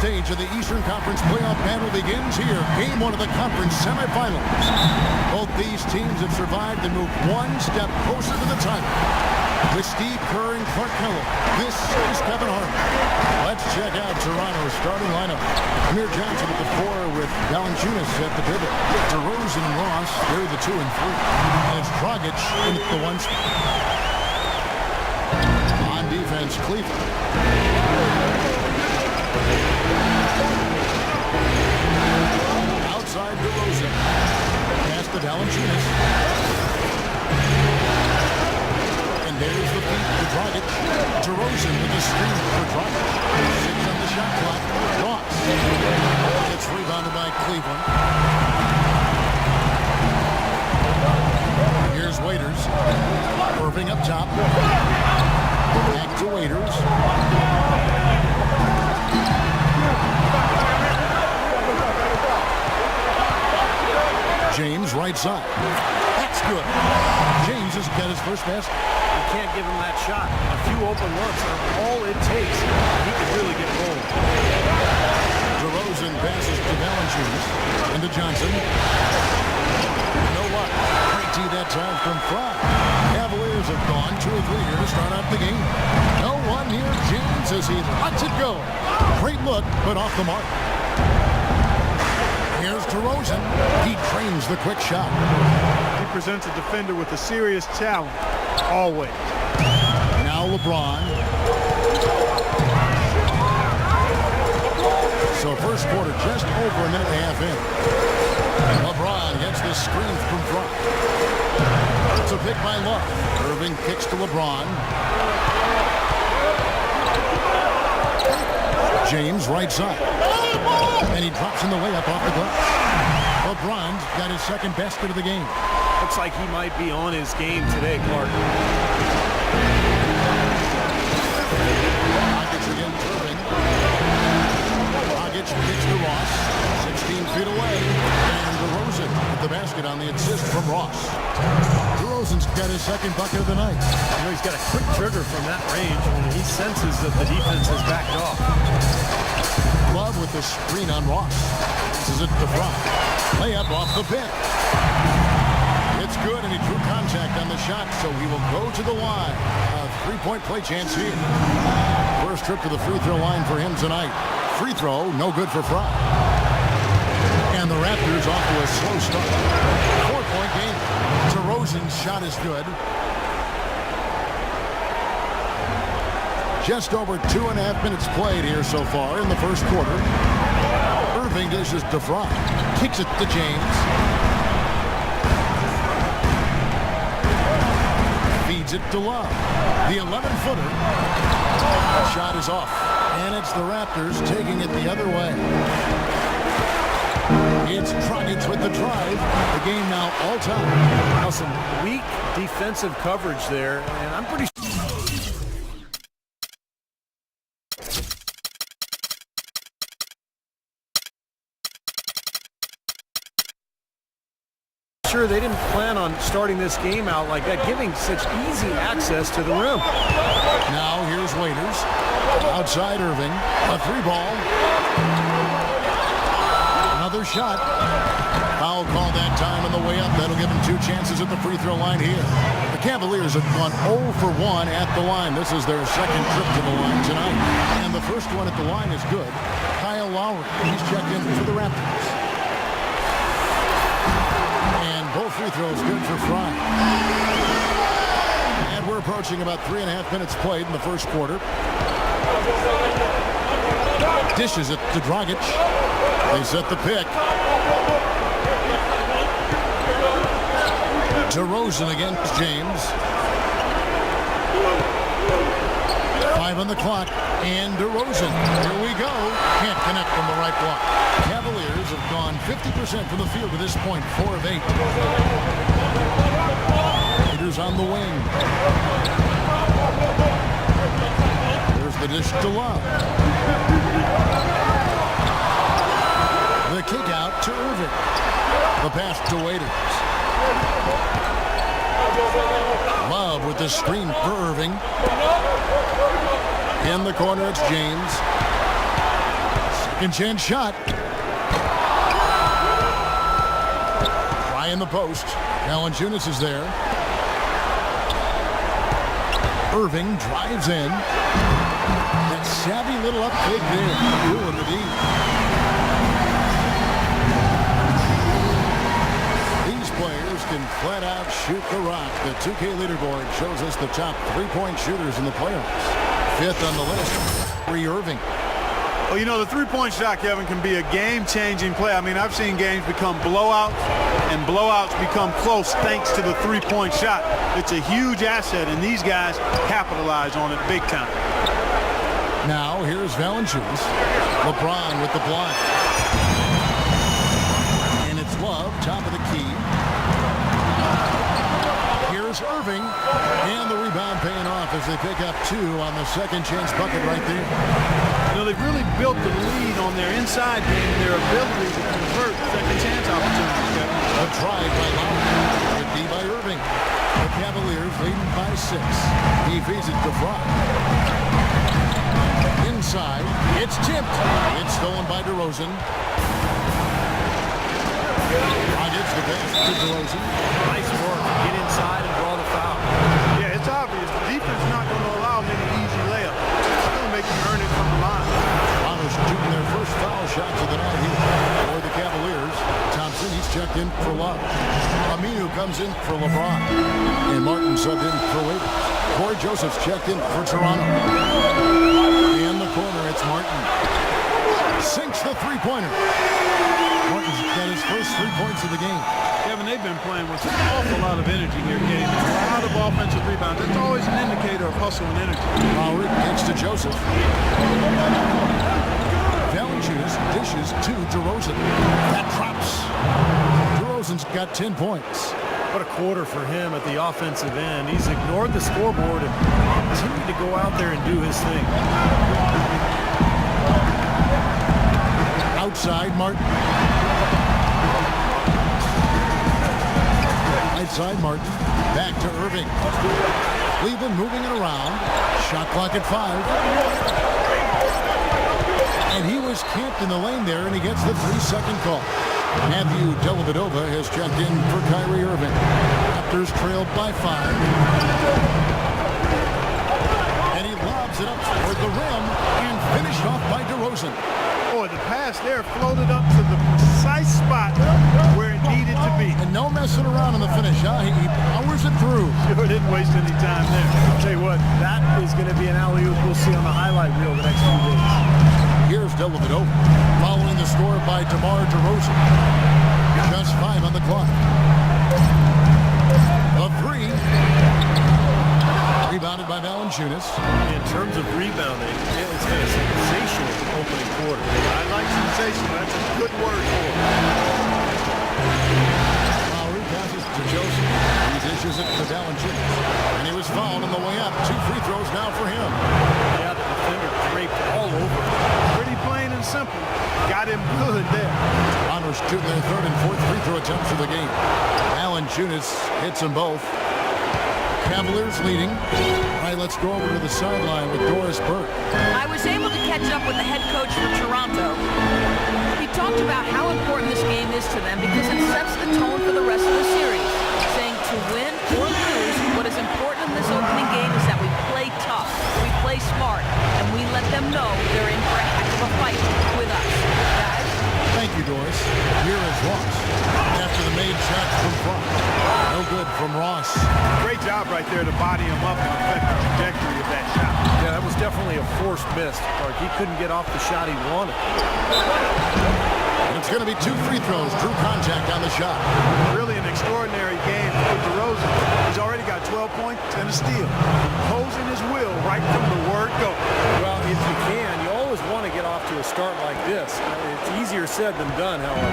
stage of the Eastern Conference playoff battle begins here. Game one of the conference semifinals. Both these teams have survived and moved one step closer to the title. With Steve Kerr and Clark Kellogg, this is Kevin Harlan. Let's check out Toronto's starting lineup. Amir Johnson at the 4 with Valanciunas at the pivot. DeRozan and Ross, they're the 2 and 3. And it's Dragic in the 1 spot. On defense, Cleveland. Outside DeRozan. Pass to Valanciunas. And there's the feed to Dragic. DeRozan with the screen for Dragic. 6 on the shot clock. Ross. It's rebounded by Cleveland. Here's Waiters. Irving up top. Back to Waiters. James right side. That's good. James has got his first basket. You can't give him that shot. A few open looks are all it takes. He could really get rolling. DeRozan passes to Valanciunas. Into Johnson. No luck. Great tee that time from Fry. Cavaliers have gone 2 or 3 here to start out the game. No one near James as he lets it go. Great look, but off the mark. Here's DeRozan. He trains the quick shot. He presents a defender with a serious talent. Always. Now LeBron. So first quarter just over a minute and a half in. LeBron gets the screen from front. It's a pick by Love. Irving kicks to LeBron. James right side. And he drops in the layup off the glass. LeBron's got his second basket of the game. Looks like he might be on his game today, Clark. Dragic against Irving. Dragic kicks to Ross. 16 feet away. And DeRozan with the basket on the assist from Ross. DeRozan's got his second bucket of the night. You know, he's got a quick trigger from that range when he senses that the defense has backed off. Love with the screen on Ross. This is it to Fry. Layup off the pin. It's good, and he drew contact on the shot, so he will go to the line. A 3-point play chance here. First trip to the free throw line for him tonight. Free throw, no good for Fry. And the Raptors off to a slow start. 4-point game. DeRozan's shot is good. Just over 2.5 minutes played here so far in the first quarter. Irving dishes to Fry. Kicks it to James. Feeds it to Love. The 11-footer. Shot is off. And it's the Raptors taking it the other way. It's Dragic with the drive. The game now all time. Now some weak defensive coverage there, and I'm pretty sure they didn't plan on starting this game out like that, giving such easy access to the rim. Now here's Waiters. Outside Irving. A 3-ball. Another shot. Foul call that time on the way up. That'll give him 2 chances at the free throw line here. The Cavaliers have gone 0 for 1 at the line. This is their second trip to the line tonight. And the first one at the line is good. Kyle Lowry. He's checked in for the Raptors. Both free throws good for Fry. And we're approaching about 3.5 minutes played in the first quarter. Dishes it to Dragic. They set the pick. DeRozan against James. 5 on the clock. And DeRozan. Here we go. Can't connect from the right block. Cavaliers have gone 50% from the field to this point. 4 of 8. Peters on the wing. There's the dish to Love. The kick out to Irving. The pass to Waiters. Love with the screen for Irving. In the corner, it's James. Second chance shot. Try in the post. Valanciunas is there. Irving drives in. That savvy little up fake there. Doing the deep. These players can flat out shoot the rock. The 2K leaderboard shows us the top three-point shooters in the playoffs. Fifth on the list, Kyrie Irving. Well, you know, the three-point shot, Kevin, can be a game-changing play. I mean, I've seen games become blowouts, and blowouts become close thanks to the three-point shot. It's a huge asset, and these guys capitalize on it big time. Now, here's Valanciunas. LeBron with the block. And it's Love, top of the key. Here's Irving. And the rebound paying off as they pick up two on the second chance bucket right there. You know, they've really built the lead on their inside game, their ability to convert second chance opportunities, Kevin. A drive by Lowry. Good D by Irving. The Cavaliers leading by 6. He feeds it to Fry. Inside, it's tipped. It's stolen by DeRozan. Rockets the pass to DeRozan. Nice work. Get inside and draw the foul. Yeah, it's obvious. The defense is not going to allow many easy layups. It's going to make them earn it from the line. Toronto's shooting their first foul shots of the night here for the Cavaliers. Thompson, he's checked in for Love. Aminu comes in for LeBron. And Martin subbed in for Lakers. Corey Joseph's checked in for Toronto. In the corner, it's Martin. Sinks the three-pointer. Martin's got his first 3 points of the game. Kevin, they've been playing with an awful lot of energy here, getting a lot of offensive rebounds. That's always an indicator of hustle and energy. Lowry kicks to Joseph. Valanciunas dishes to DeRozan. That drops. DeRozan's got 10 points. What a quarter for him at the offensive end. He's ignored the scoreboard and continued to go out there and do his thing. Outside, Martin. Outside, Martin. Back to Irving. Cleveland moving it around. Shot clock at 5. And he was camped in the lane there, and he gets the 3-second call. Matthew Dellavedova has checked in for Kyrie Irving. Raptors trailed by 5. And he lobs it up toward the rim and finished off by DeRozan. Boy, the pass there floated up to the precise spot where it needed to be. And no messing around on the finish, huh? He powers it through. Sure didn't waste any time there. I'll tell you what, that is going to be an alley-oop we'll see on the highlight reel the next few days. Here's Dellavedova following the score by DeMar DeRozan. Just 5 on the clock. A 3. Rebounded by Valanciunas. In terms of rebounding, it's been a sensational opening quarter. I like sensation. That's a good word for it. Lowry passes to Joseph. He dishes it to Valanciunas. And he was fouled on the way up. 2 free throws now for him. Yeah, the defender draped all over. Pretty plain and simple. Got him good there. Toronto's shooting their 3rd and 4th free throw attempts of the game. Valanciunas hits them both. Cavaliers leading. All right, let's go over to the sideline with Doris Burke. I was able to catch up with the head coach for Toronto. He talked about how important this game is to them because it sets the tone for the rest of the series, saying to win or lose, what is important in this opening game is that we play tough, we play smart, and we let them know they're in for a heck of a fight with us. Guys? Thank you, Doris. Here is Ross. After the made shot from front. No good from Ross. Great job right there to body him up and affect the trajectory of that shot. Yeah, that was definitely a forced miss. Like he couldn't get off the shot he wanted. And it's going to be 2 free throws. Drew contact on the shot. Really an extraordinary game for DeRozan. He's already got 12 points and a steal. Imposing his will right from the word go. Well, if you can, you always want to get off to a start like this. It's easier said than done, however.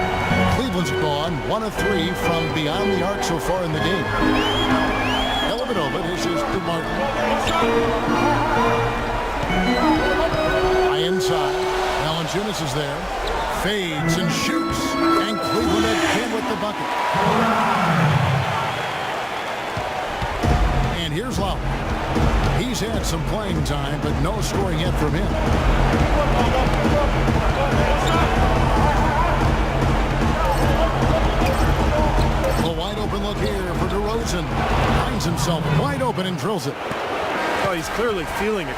Cleveland's gone 1 of 3 from beyond the arc so far in the game. Dellavedova dishes to Martin. High inside. Valanciunas is there. Fades and shoots. And Cleveland again with the bucket. And here's Lowry. He's had some playing time, but no scoring yet from him. A wide open look here for DeRozan. Finds himself wide open and drills it. Oh, he's clearly feeling it.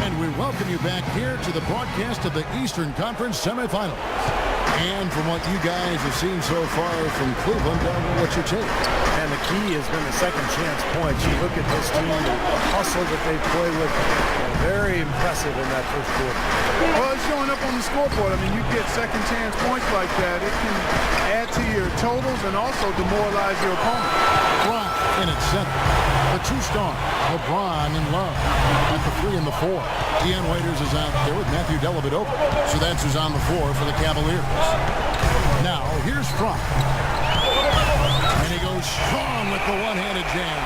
And we welcome you back here to the broadcast of the Eastern Conference semifinals. And from what you guys have seen so far from Cleveland, what's your take? And the key has been the second chance points. You look at this team, the hustle that they play with, very impressive in that first quarter. Well, it's showing up on the scoreboard. I mean, you get second chance points like that, it can add to your totals and also demoralize your opponent. LeBron in at center. The two-star, LeBron in love at the 3 and the 4. Deion Waiters is out there with Matthew Dellavedova. So that's who's on the floor for the Cavaliers. Now, here's Frank. And he goes strong with the one-handed jam.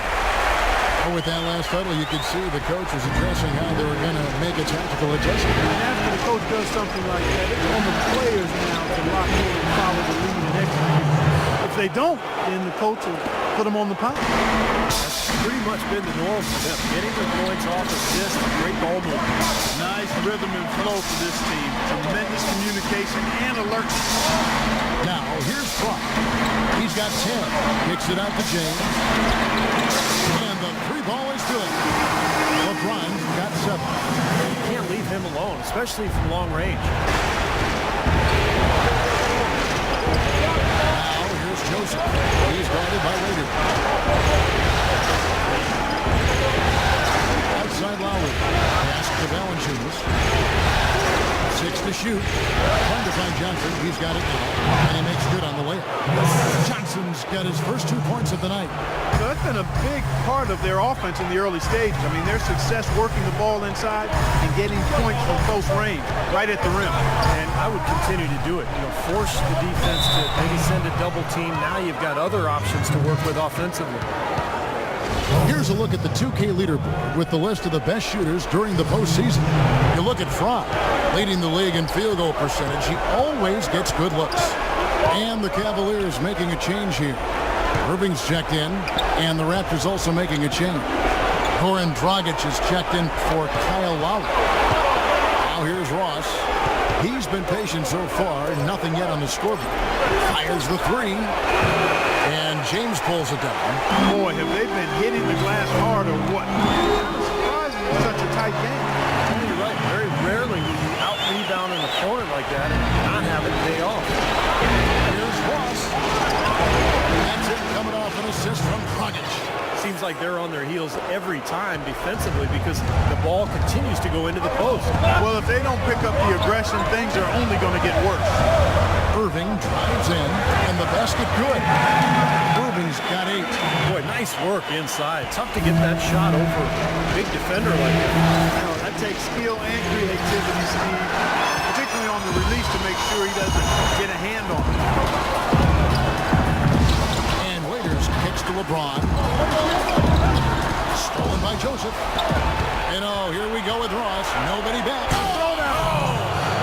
Oh, with that last huddle, you could see the coach was addressing how they were going to make a tactical adjustment. And after the coach does something like that, it's on the players now to lock in and follow the lead and execute. If they don't, then the coach will put them on the pound. That's pretty much been the norm for them. Getting their points off assists, great ball movement. Nice rhythm and flow for this team. Tremendous communication and alertness. Now, here's Frank. He's got 10. Kicks it out to James. And the three ball is good. LeBron got 7. You can't leave him alone, especially from long range. Now, here's Joseph. He's guarded by Waiters. Outside Lowry. Pass to Valanciunas. 6 to shoot. Trying to find Johnson. He's got it now. And he makes good on the layup. Johnson's got his first 2 points of the night. So that's been a big part of their offense in the early stages. I mean, their success working the ball inside and getting points from close range, right at the rim. And I would continue to do it. You know, force the defense to maybe send a double team. Now you've got other options to work with offensively. Here's a look at the 2K leaderboard with the list of the best shooters during the postseason. You look at Frank, leading the league in field goal percentage. He always gets good looks. And the Cavaliers making a change here. Irving's checked in, and the Raptors also making a change. Goran Dragic is checked in for Kyle Lowry. Now here's Ross. He's been patient so far, nothing yet on the scoreboard. Fires the 3. And James pulls it down. Boy, have they been hitting the glass hard or what? Surprising it's such a tight game. You're right. Very rarely will you out-rebound an opponent like that and not have it pay off. Here's Ross. That's it, coming off an assist from Dragic. Seems like they're on their heels every time defensively because the ball continues to go into the post. Well, if they don't pick up the aggression, things are only going to get worse. Irving drives in, and the basket good. Irving's got 8. Boy, nice work inside. Tough to get that shot over a big defender like that. You know, that takes skill and creativity, Steve, particularly on the release to make sure he doesn't get a hand on it. And Waiters kicks to LeBron. Stolen by Joseph. And oh, here we go with Ross. Nobody back. Oh,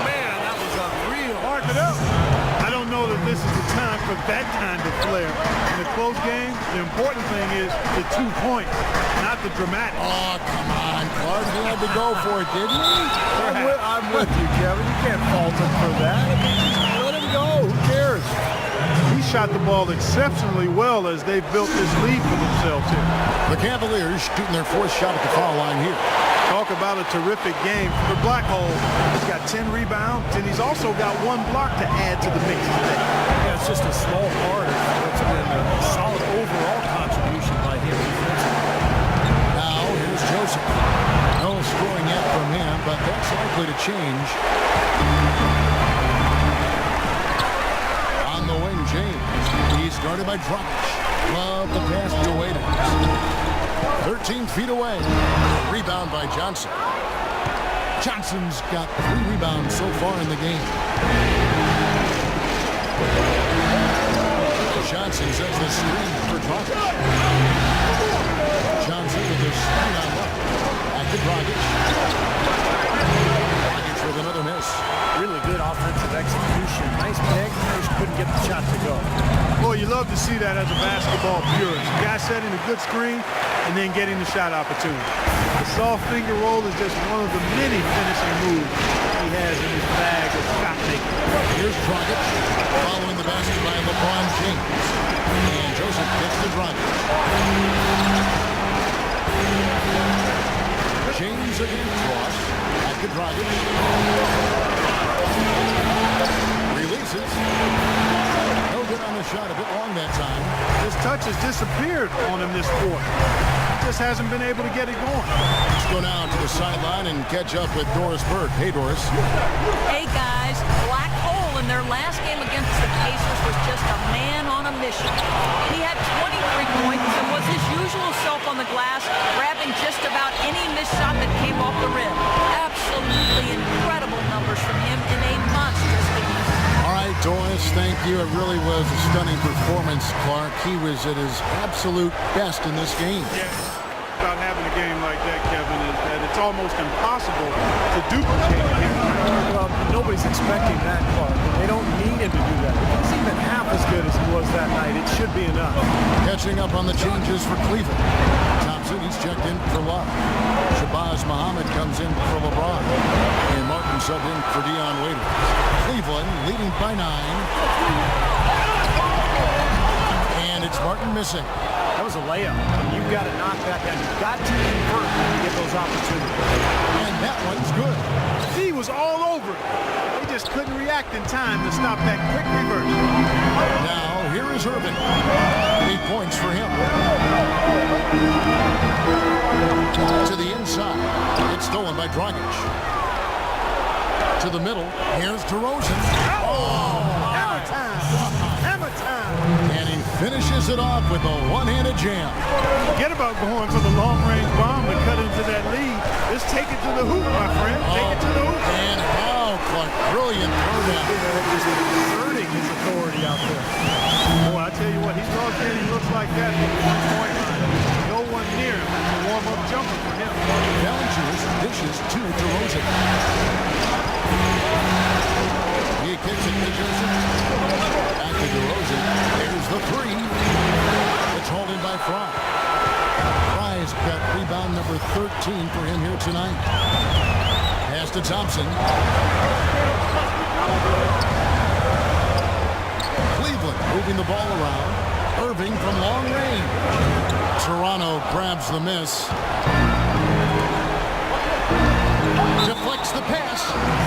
man, that was unreal. Mark it up. I don't know that this is the time for that kind of flair. In a close game, the important thing is the 2 points, not the dramatic. Oh, come on, Clark. He had to go for it, didn't he? I'm with you, Kevin. You can't fault him for that. I mean, let him go. Who cares? He shot the ball exceptionally well as they've built this lead for themselves here. The Cavaliers shooting their 4th shot at the foul line here. Talk about a terrific game for Blackhole. He's got 10 rebounds, and he's also got 1 block to add to the mix today. Yeah, it's just a small part of what's been a solid overall contribution by him defensively. Now, here's Joseph. No scoring yet from him, but that's likely to change. On the wing, James. He's guarded by Dragic. Love the pass to Waiters. 13 feet away. Rebound by Johnson. Johnson's got 3 rebounds so far in the game. Johnson sets the screen for Dragic. Johnson with the screen on left. Back to Dragic. Dragic with another miss. Really good offensive execution. Nice pick, nice You love to see that as a basketball purist. The guy setting a good screen and then getting the shot opportunity. The soft finger roll is just one of the many finishing moves he has in his bag of shot making. Here's Dragic following the basket by LeBron James. And Joseph gets to Dragic. James again, Ross. Back to Dragic. Releases. No good on the shot. A bit long that time. His touch has disappeared on him this quarter. He just hasn't been able to get it going. Let's go now to the sideline and catch up with Doris Burke. Hey, Doris. Hey, guys. Black hole in their last game against the Pacers was just a man on a mission. He had 23 points and was his usual self on the glass, grabbing just about any missed shot that came off the rim. Absolutely incredible numbers from him in a monstrous game. All right, Doris, thank you. It really was a stunning performance, Clark. He was at his absolute best in this game. Yeah. About having a game like that, Kevin, is that it's almost impossible to duplicate a game. Well, nobody's expecting that, Clark. They don't need him to do that. If he's even half as good as he was that night, it should be enough. Catching up on the changes for Cleveland. Thompson, he's checked in for Love. Shabazz Muhammad comes in for LeBron. And Martin subbed in for Dion Waiters. Cleveland leading by 9. And it's Martin missing. That was a layup. You've got to knock that down. You've got to convert when you get those opportunities. And that one's good. He was all over it. They just couldn't react in time to stop that quick reverse. Now, here is Irving. 8 points for him. To the inside. It's stolen by Dragic. To the middle. Here's DeRozan. Oh! Hammer time! Hammer time! And he finishes it off with a one-handed jam. Forget about going for the long-range bomb to cut into that lead. Just take it to the hoop, my friend. Take it to the hoop. And how Clark, brilliant throwdown. Just exerting his authority out there. Boy, I tell you what, he's lost in. He looks like that from the 1-point line. No one near him. It's a warm-up jumper for him. Challenges dishes to DeRozan. He kicks it to Joseph. Back to DeRozan. There's the 3. It's holding by Fry. Fry's got rebound number 13 for him here tonight. Pass to Thompson. Cleveland moving the ball around. Irving from long range. Toronto grabs the miss. Deflects the pass.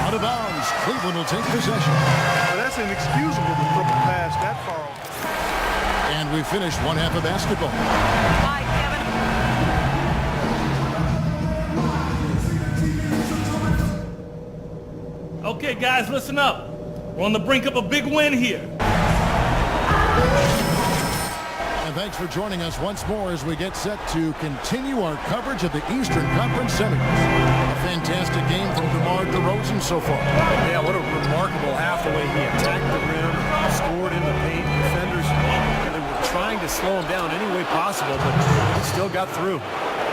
Out of bounds. Cleveland will take possession. Well, that's inexcusable to throw a pass that far. And we finish one half of basketball. Bye, Kevin. Okay, guys, listen up. We're on the brink of a big win here. And thanks for joining us once more as we get set to continue our coverage of the Eastern Conference Semis. A fantastic game from DeMar DeRozan so far. Yeah, what a remarkable half the way he attacked the rim, scored in the paint. Defenders, they were trying to slow him down any way possible, but he still got through.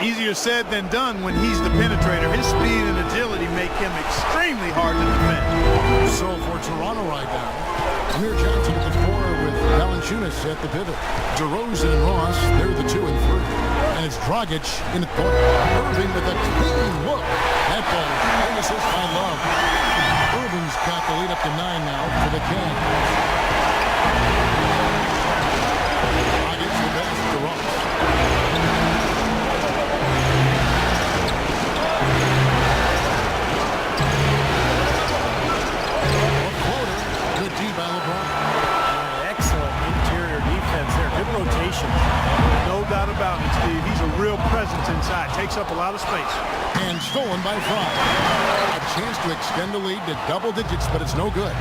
Easier said than done when he's the penetrator. His speed and agility make him extremely hard to defend. So for Toronto right now, Amir Johnson at the 4 with Valanciunas at the pivot. DeRozan and Ross, they're the 2 and 3. And it's Dragic in the corner. Irving with a clean look. That ball, an assist by Love. Irving's got the lead up to 9 now for the Cavs. Dragic's the best to Ross. Rotation. No doubt about it, Steve. He's a real presence inside. Takes up a lot of space. And stolen by Fry. A chance to extend the lead to double digits, but it's no good.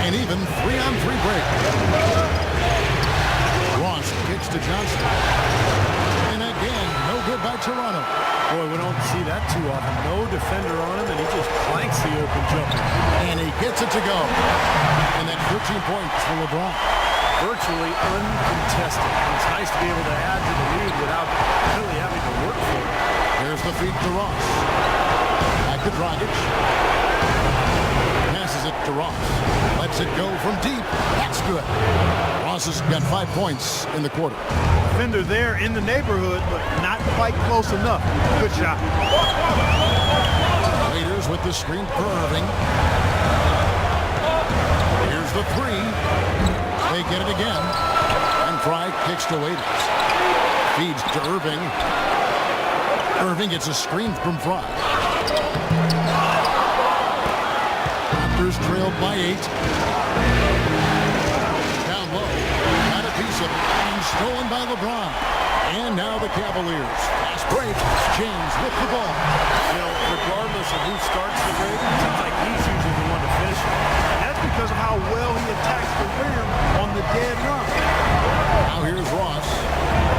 And even 3-on-3 break. Ross kicks to Johnson. And again, no good by Toronto. Boy, we don't see that too often. No defender on him, and he just planks the open jumper. And he gets it to go. And that's 13 points for LeBron. Virtually uncontested. It's nice to be able to add to the lead without really having to work for it. There's the feed to Ross. Back to Dragic. Passes it to Ross. Lets it go from deep. That's good. Ross Ross has got 5 points in the quarter. Defender there in the neighborhood, but not quite close enough. Good shot. Waiters with the screen for Irving. Here's the three. They get it again. And Fry kicks to Waiters. Feeds to Irving. Irving gets a screen from Fry. Raptors trailed by 8. Down low. Got a piece of it. And stolen by LeBron. And now the Cavaliers. Fast break. James with the ball. You know, regardless of who starts the break, it seems like he's usually the one to finish it. And that's because of how well he attacks the rim on the dead run. Now here's Ross.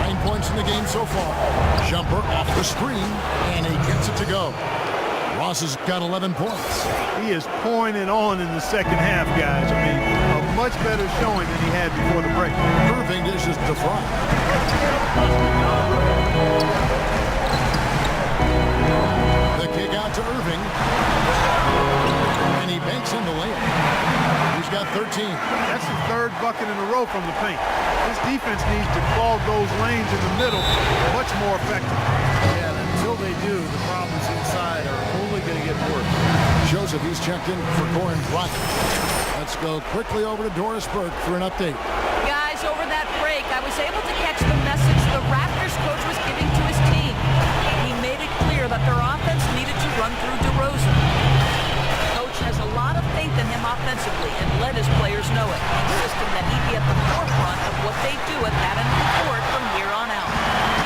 9 points in the game so far. Jumper off the screen, and he gets it to go. Ross has got 11 points. He is pouring it on in the second half, guys. I mean, a much better showing than he had before the break. Irving dishes to Fry. The kick out to Irving. And he banks in the layup. He's got 13. That's the third bucket in a row from the paint. This defense needs to clog those lanes in the middle much more effective. Yeah, until they do, the problems inside are only going to get worse. Joseph, he's checked in for Corin Rocket. Let's go quickly over to Doris Burke for an update. Guys, over that break, I was able to catch the message the Raptors coach was giving to his team. He made it clear that their offense needed to run through DeRozan. Coach has a lot of faith in him offensively and let his players know it, insisting that he be at the forefront of what they do at that end of the court from here on out.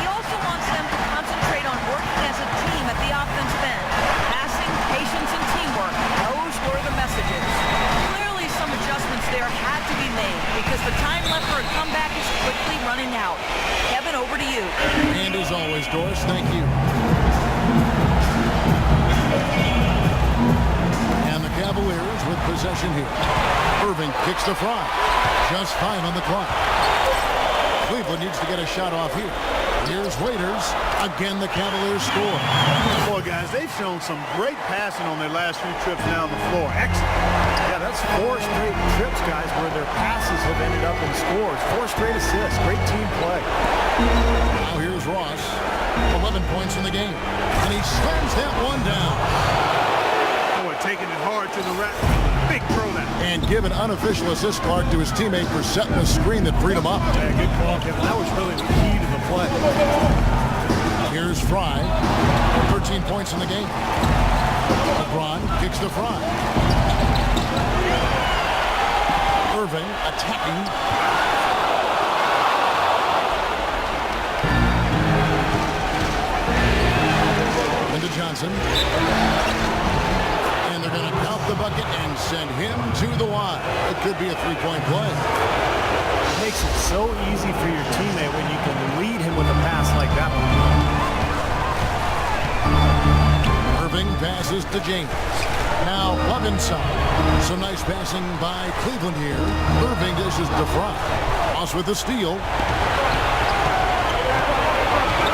He also wants them to concentrate on working as a team at the offensive end. Passing, patience, and teamwork. Those were the messages. Clearly some adjustments there had to be made because the time left for a comeback is quickly running out. Kevin, over to you. And as always, Doris, thank you. And the Cavaliers with possession here. Irving kicks to Fry. Just 5 on the clock. Cleveland needs to get a shot off here. Here's Waiters. Again, the Cavaliers score. Boy, guys, they've shown some great passing on their last few trips down the floor. Excellent. Yeah, that's 4 straight trips, guys, where their passes have ended up in scores. 4 straight assists. Great team play. Now here's Ross. 11 points in the game. And he slams that one down. Boy, taking it hard to the rack. Big throw that. And give an unofficial assist card to his teammate for setting the screen that freed him up. Yeah, good call, Kevin. That was really the key to the play. Here's Fry. 13 points in the game. LeBron kicks to Fry. Irving attacking. Into Johnson. And they're going to count the bucket and send him to the line. It could be a three-point play. It makes it so easy for your teammate when you can lead him with a pass like that one. Irving passes to James. Now up inside. Some nice passing by Cleveland here. Irving dishes to Fry. Ross with the steal.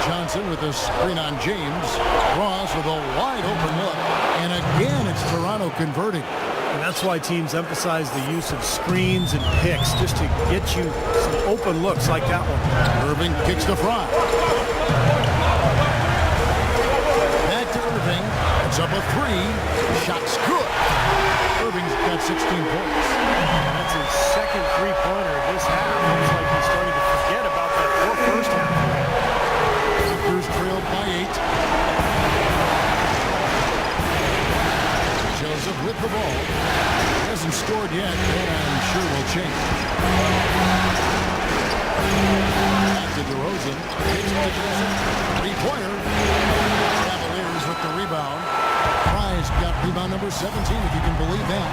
Johnson with a screen on James. Ross with a wide open look. And again, it's Toronto converting. And that's why teams emphasize the use of screens and picks just to get you some open looks like that one. Irving kicks to Fry. Back to Irving. It's up a 3. Shot's good. Irving's got 16 points. And that's his second three-pointer of this half. Looks like he's starting to forget about that first half. Raptors trailed by 8. Joseph with the ball. Hasn't scored yet, and I'm sure will change. Back to DeRozan. Kicks to Joseph. Three-pointer. Cavaliers with the rebound. Fry's got rebound number 17, if you can believe that.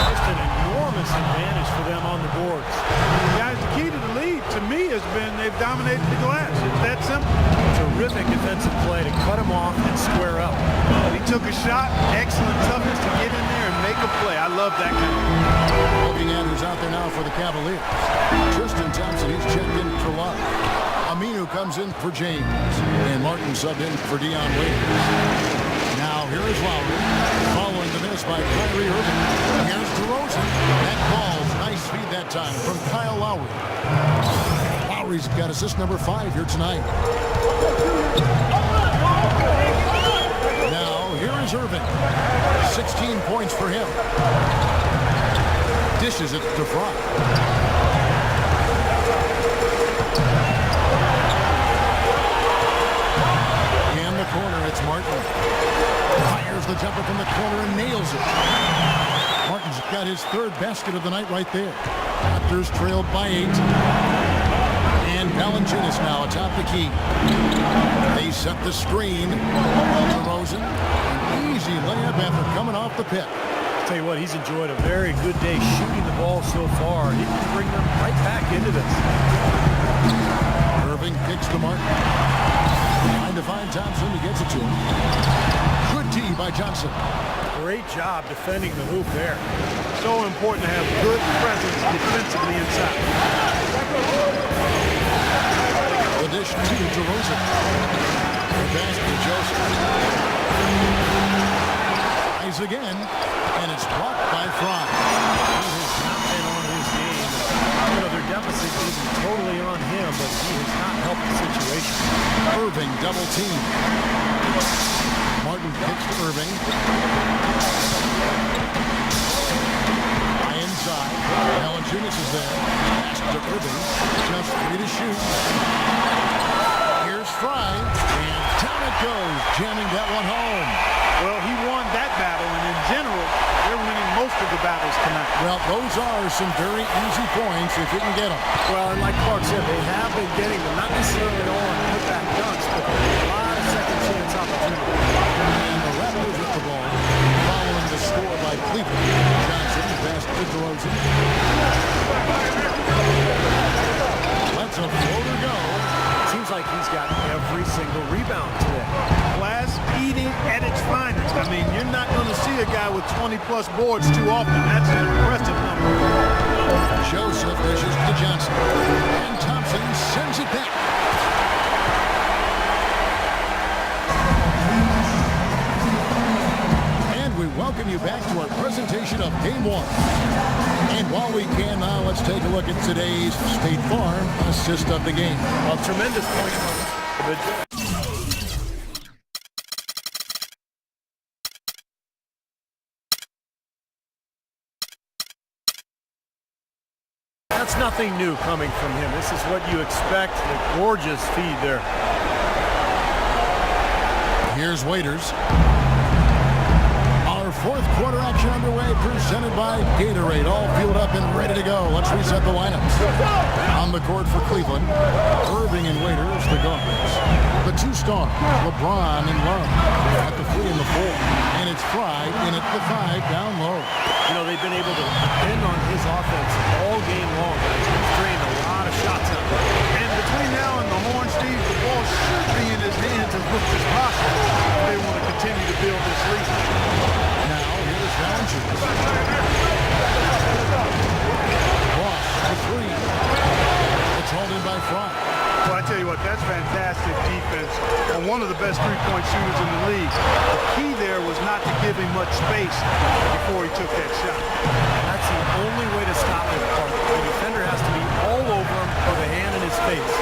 Just an enormous advantage for them on the boards. Guys, the key to the lead, to me, has been they've dominated the glass. It's that simple. Terrific defensive play to cut him off and square up. He took a shot, excellent toughness to get in there and make a play. I love that kind of Looking at who's out there now for the Cavaliers. Tristan Thompson, he's checked in for Love. Aminu comes in for James. And Martin subbed in for Dion Waiters. Now here is Lowry. Following the miss by Kyrie Irving. Here's DeRozan. That ball's nice feed that time from Kyle Lowry. Lowry's got assist number 5 here tonight. Now, here is Irving. 16 points for him. Dishes it to Fry. In the corner, it's Martin. Fires the jumper from the corner and nails it. Martin's got his 3rd basket of the night right there. Raptors trailed by 8. And Valanciunas now atop the key. They set the screen. DeRozan, an easy layup after coming off the pick. Tell you what, he's enjoyed a very good day shooting the ball so far. He can bring them right back into this. Irving picks to Martin. Trying to find Thompson. He gets it to him. Good D by Johnson. Great job defending the hoop there. So important to have good presence defensively inside. The dish to DeRozan. The pass to Joseph. Eyes again, and it's blocked by Fry. He has not been on his game. You know, their deficit isn't totally on him, but he has not helped the situation. Irving double team. Martin kicks to Irving. High inside. Valanciunas is there. Pass to Irving. Just 3 to shoot. Here's Fry. And down it goes. Jamming that one home. Well, he won that battle, and in general, they're winning most of the battles tonight. Well, those are some very easy points if you can get them. Well, and like Clark said, they have been getting them, not necessarily all on putback dunks, but a lot of second chance opportunities. And the Raptors with the ball, following the score by Cleveland. Johnson pass to DeRozan. Let's a floater go. Seems like he's got every single rebound today. Glass eating at its finest. I mean, you're not going to see a guy with 20-plus boards too often. That's an impressive number. Joseph dishes to Johnson. And Thompson sends it back. And we welcome you back to our presentation of Game 1. And while we can now, let's take a look at today's State Farm assist of the game. A tremendous point. That's nothing new coming from him. This is what you expect. A gorgeous feed there. Here's Waiters. Our 4th quarter action underway, presented by Gatorade. All fueled up and ready to go. Let's reset the lineups. On the court for Cleveland, Irving and Waiters, the guards. The 2 stars, LeBron and Love, at the 3 and the 4. And it's Fry in at the 5 down low. You know, they've been able to depend on his offense all game long. He's drained a lot of shots out there. And between now and the horn, Steve, the ball should be in his hands as much as possible if they want to continue to build this lead. Now, here's Valanciunas. Ross, the 3. It's hauled in by Fry. Well, I tell you what, that's fantastic defense on one of the best three-point shooters in the league. The key there was not to give him much space before he took that shot. That's the only way to stop him. The defender has to be all over him with a hand in his face.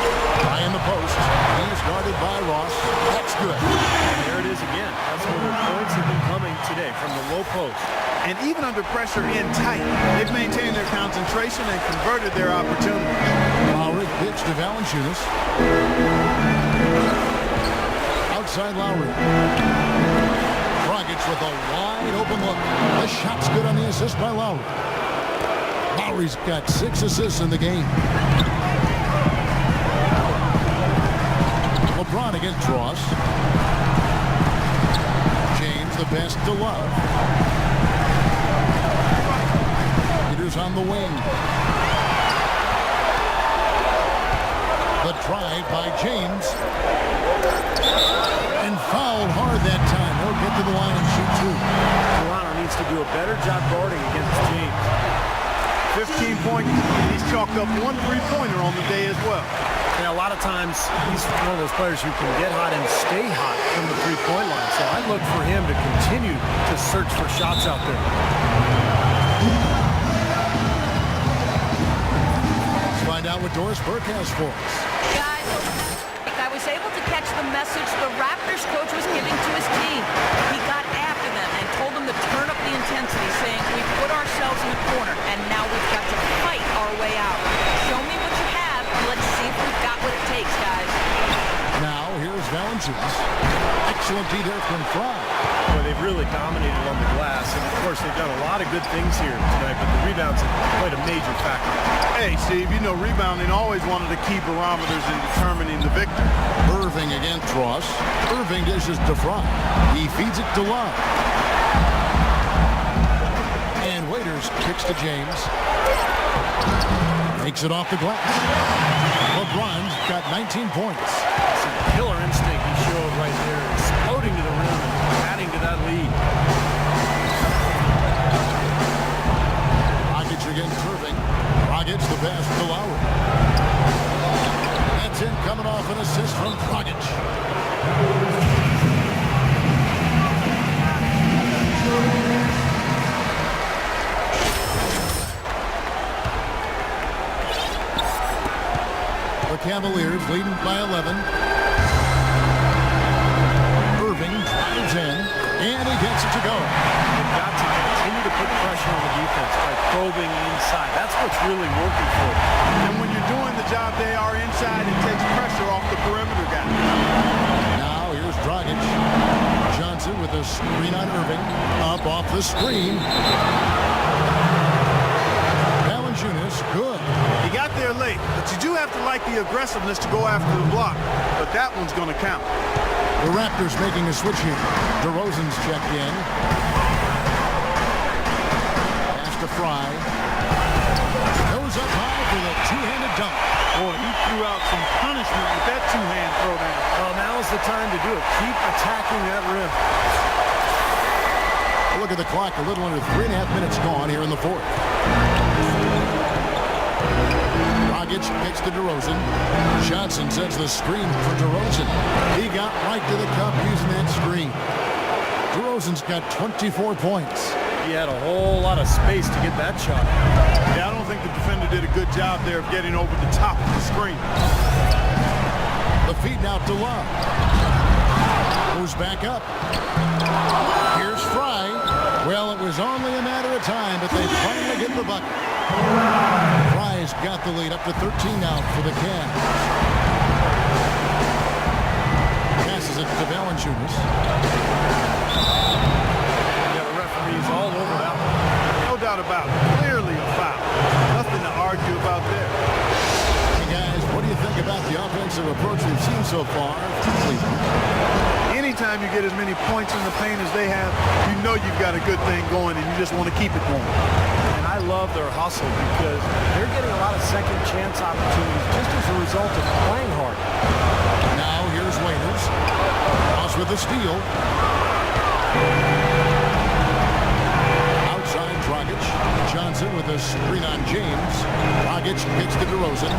High in the post. He's guarded by Ross. That's good. And there it is again. That's where the points have been coming today, from the low post. And even under pressure in tight, they've maintained their concentration and converted their opportunities. Lowry pitch to Valanciunas. Outside Lowry. Dragic with a wide open look. The shot's good on the assist by Lowry. Lowry's got 6 assists in the game. LeBron against Ross. James the best to Love. Peters on the wing. The drive by James. And fouled hard that time. He'll get to the line and shoot 2. Toronto needs to do a better job guarding against James. 15 points, and he's chalked up 1 3-pointer on the day as well. Yeah, a lot of times he's one of those players who can get hot and stay hot from the three-point line. So I look for him to continue to search for shots out there. Let's find out what Doris Burke has for us. Guys, I was able to catch the message the Raptors coach was giving to his team. He got after them and told them to turn up the intensity, saying, "We've put ourselves in a corner, and now we've got to fight our way out. Show me what you have, and let's see if we've got what it takes, guys." Now, here's Valanciunas. Excellent D there from Fry. Boy, they've really dominated on the glass. And, of course, they've done a lot of good things here tonight, but the rebounds have played a major factor. Hey, Steve, you know rebounding always one of the key barometers in determining the victor. Irving against Ross. Irving dishes to Fry. He feeds it to Love. And Waiters kicks to James. Makes it off the glass. LeBron's got 19 points. Some killer instinct he showed right there, exploding to the rim and adding to that lead. Rogic against Irving. Rogic the pass to Lowry. That's it, coming off an assist from Rogic. The Cavaliers leading by 11. Irving drives in, and he gets it to go. They've got to continue to put pressure on the defense by probing inside. That's what's really working for them. And when you're doing the job they are inside, it takes pressure off the perimeter guy. Now here's Dragic. Johnson with a screen on Irving. Up off the screen. Valanciunas, good. He got there late, but you do have to like the aggressiveness to go after the block. But that one's going to count. The Raptors making a switch here. DeRozan's checked in. Pass to Fry. Goes up high for the two-handed dunk. Boy, he threw out some punishment with that two-hand throwdown. Well, now's the time to do it. Keep attacking that rim. Look at the clock. A little under 3.5 minutes gone here in the fourth. Rogic kicks to DeRozan. Johnson sets the screen for DeRozan. He got right to the cup using that screen. DeRozan's got 24 points. He had a whole lot of space to get that shot. Yeah, I don't think the defender did a good job there of getting over the top of the screen. The feed out to Love. Goes back up. Here's Fry. Well, it was only a matter of time, but they finally get the bucket. Fry's got the lead up to 13 now for the Cavs. Passes it to Valanciunas. Yeah, the referee's all over that one. No doubt about it. Clearly a foul. Nothing to argue about there. Hey guys, what do you think about the offensive approach we've seen so far? Anytime you get as many points in the paint as they have, you know you've got a good thing going and you just want to keep it going. And I love their hustle because they're getting a lot of second chance opportunities just as a result of playing hard. Now here's Waiters. Ross with the steal. Outside Dragic. Johnson with a screen on James. Dragic kicks to DeRozan.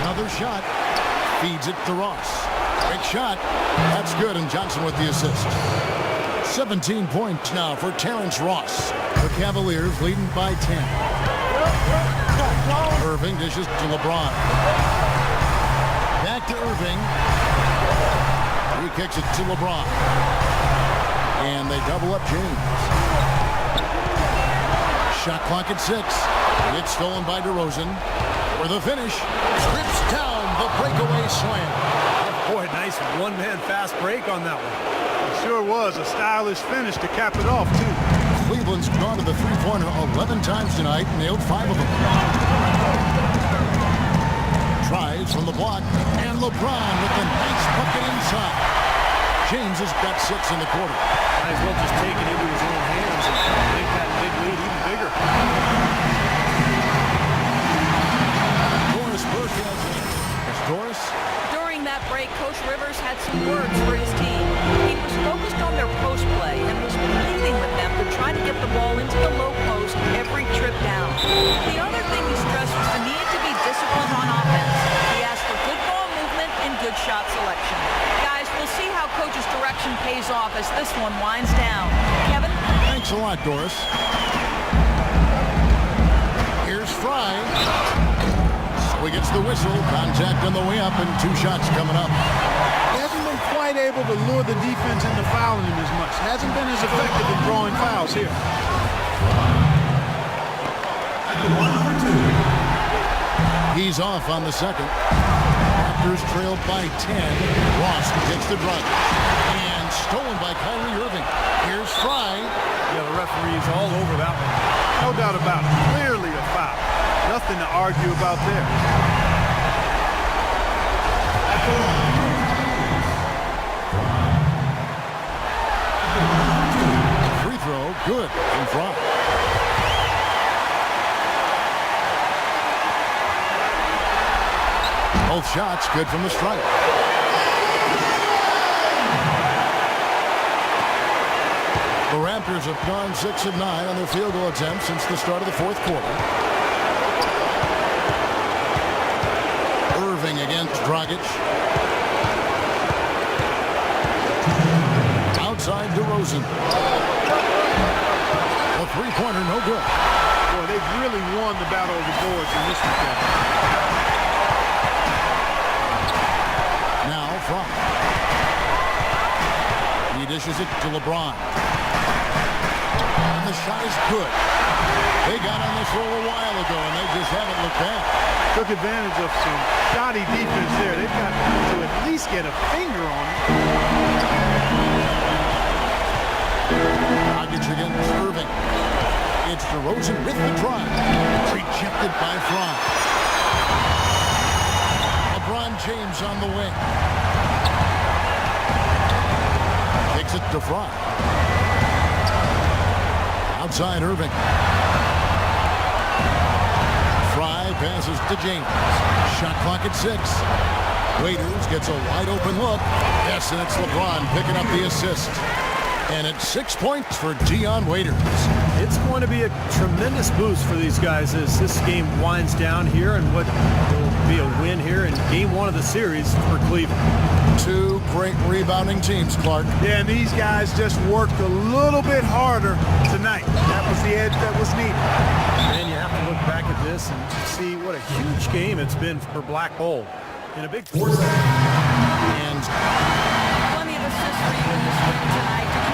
Another shot. Feeds it to Ross. Big shot. That's good, and Johnson with the assist. 17 points now for Terrence Ross. The Cavaliers leading by 10. Irving dishes to LeBron. Back to Irving. He kicks it to LeBron. And they double up James. Shot clock at 6. It's stolen by DeRozan. For the finish, trips down the breakaway slam. Boy, nice one-man fast break on that one. It sure was a stylish finish to cap it off, too. Cleveland's gone to the three-pointer 11 times tonight and nailed 5 of them. Tries from the block, and LeBron with the nice bucket inside. James has got 6 in the quarter. Might as well just take it into his own hands and make that big lead even bigger. Doris Burke has it. It's Doris. During that break, Coach Rivers had some words for his team. He was focused on their post play and was pleading with them to try to get the ball into the low post every trip down. The other thing he stressed was the need to be disciplined on offense. as this one winds down. Kevin? Thanks a lot, Doris. Here's Fry. So he gets the whistle. Contact on the way up and 2 shots coming up. He hasn't been quite able to lure the defense into fouling him as much. Hasn't been as effective in drawing fouls here. He's off on the second. Raptors trailed by 10. Ross takes the drive. And stolen by Kyrie Irving. Here's Fry. Yeah, the referee's all over that one. No doubt about it. Clearly a foul. Nothing to argue about there. Free throw, good in front. Both shots good from the stripe. The Raptors have gone 6 of 9 on their field goal attempts since the start of the 4th quarter. Irving against Dragic. Outside DeRozan. A 3-pointer, no good. Boy, they've really won the battle of the boards in this one. He dishes it to LeBron. And the shot is good. They got on this roll a while ago, and they just haven't looked back. Took advantage of some shoddy defense there. They've got to at least get a finger on it. Dragic against Irving. It's DeRozan with the drive. Rejected by Fry. LeBron James on the wing. Takes it to Fry. Outside Irving. Fry passes to James. Shot clock at 6. Waiters gets a wide open look. Yes, and it's LeBron picking up the assist. And it's 6 points for Dion Waiters. It's going to be a tremendous boost for these guys as this game winds down here, and what will be a win here in game 1 of the series for Cleveland. 2 great rebounding teams, Clark. Yeah, and these guys just worked a little bit harder tonight. That was the edge that was needed. And you have to look back at this and see what a huge game it's been for Black Hole. In a big force. And Plenty of assists for you in this win tonight.